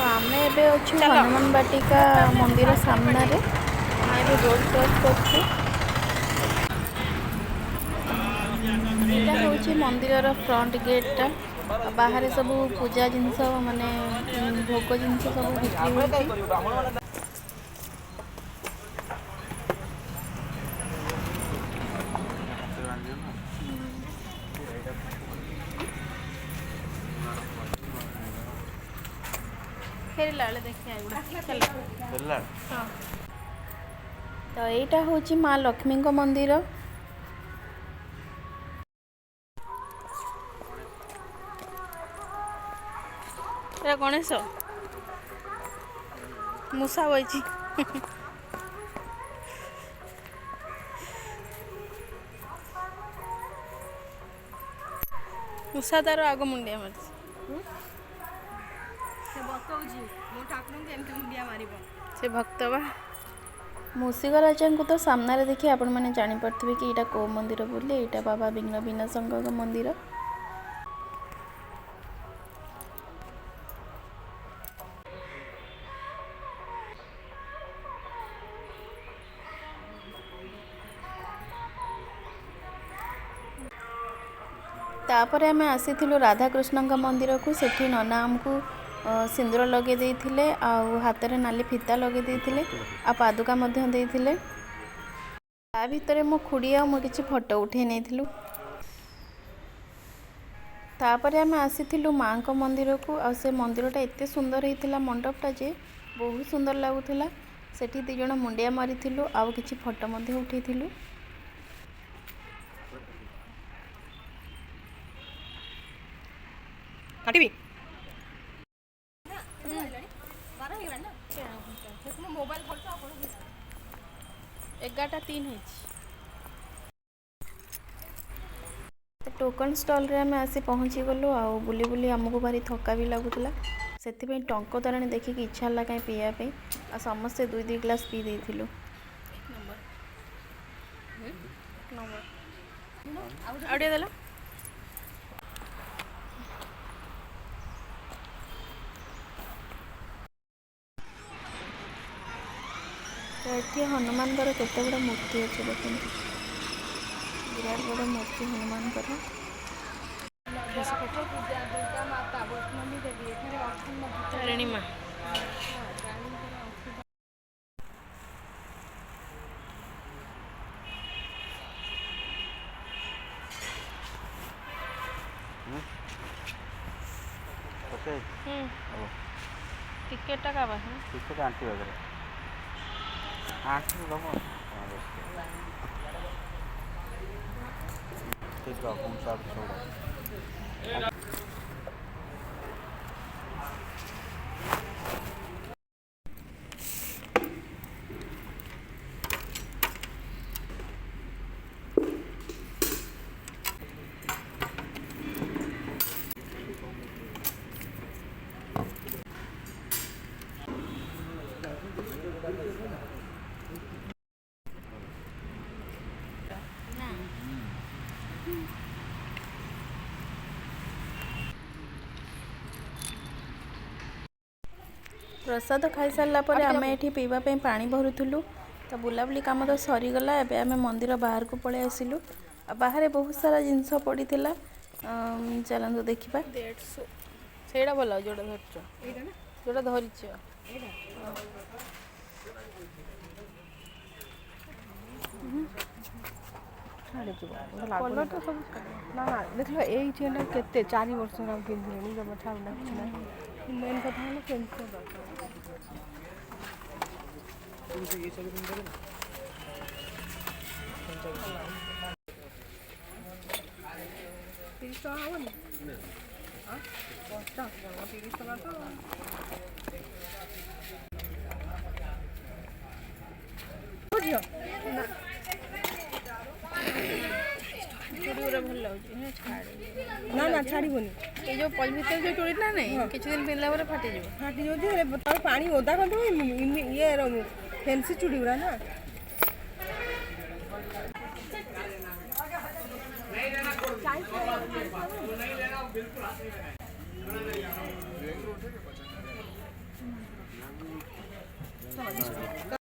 आमे एबे अच्छु हनुमान बाटिका मंदिर सामने रे आमे रोड क्रॉस करछु। एटा होची मंदिर फ्रंट गेट टा बाहर सब पूजा जिनस माने भोग जिनस सब बिक्री होची। फेरला देखिए चलो हाँ। तो एटा होची माँ लक्ष्मी को मंदिर। एटा गणेश मूसा बइची मूसा तार आग मुंडिया मारछि से भक्त बा मूषिक राजा को तो सामने देखिए आपण मैंने जानीपे कि यहाँ कौ मंदिर बोली यहाँ बाबा विघ्न विनाशक मंदिर। तापर आम आसी राधाकृष्ण मंदिर को सेठी नना आमको सिंदूर लगे देइथिले आ हाथ में नाली फीता लगे देइथिले आ पादुका मध्य देइथिले। ता भितर मो खुड़ी आ मो किछि फोटो उठे नेथिलु। तापर आम आसी माँ को मंदिर को आ से मंदिरटा एते सुंदर होता मंडपटा जे बहुत सुंदर लगुला। सेठी दी जण मुंडिया मारिथिलु आ किछि फोटो मध्य उठेइथिलु। काटिबी एगारटा 3 टोकन स्टॉल रे आम आसी पहुँची गलु आ बुली बुली आमको भारी थका भी लगुला से टंक तराणी देखिकी इच्छा है कहीं पीवाई आ समस्ते 2-2 ग्लास पी देथिलु। आउडिया देला तो ये हनुमान केते बड़ा मूर्ति अच्छे देखते विराट बड़ा मूर्ति हनुमान तारिणी माँ टिकेट का टिकेट आंटी वगैरह आंटी दम ठीक है कौन सा छोड़ प्रसाद खाई सारा पर आम ये पीवाई पानी भरुलु। तो बुलाबुली कम तो सरीगला एबे आम मंदिर बाहर को पलि आसिलु। बाहर बहुत सारा जिनस पड़ी चलतु देखा से भल जोड़ा धर जोड़ा धरिच कलर तो सब ना ना देख लो यही चेन केते 4 वर्ष पिंधे जब छाड़ा मेन कथा है कैंसर ना ना छाड़बनी ये जो पल भर जो चोरी ना नहीं किसी दिन पिंधला फाटी जाओ पानी ओदा कर ये फैंसी चूड़ी गुड़ा ना समझ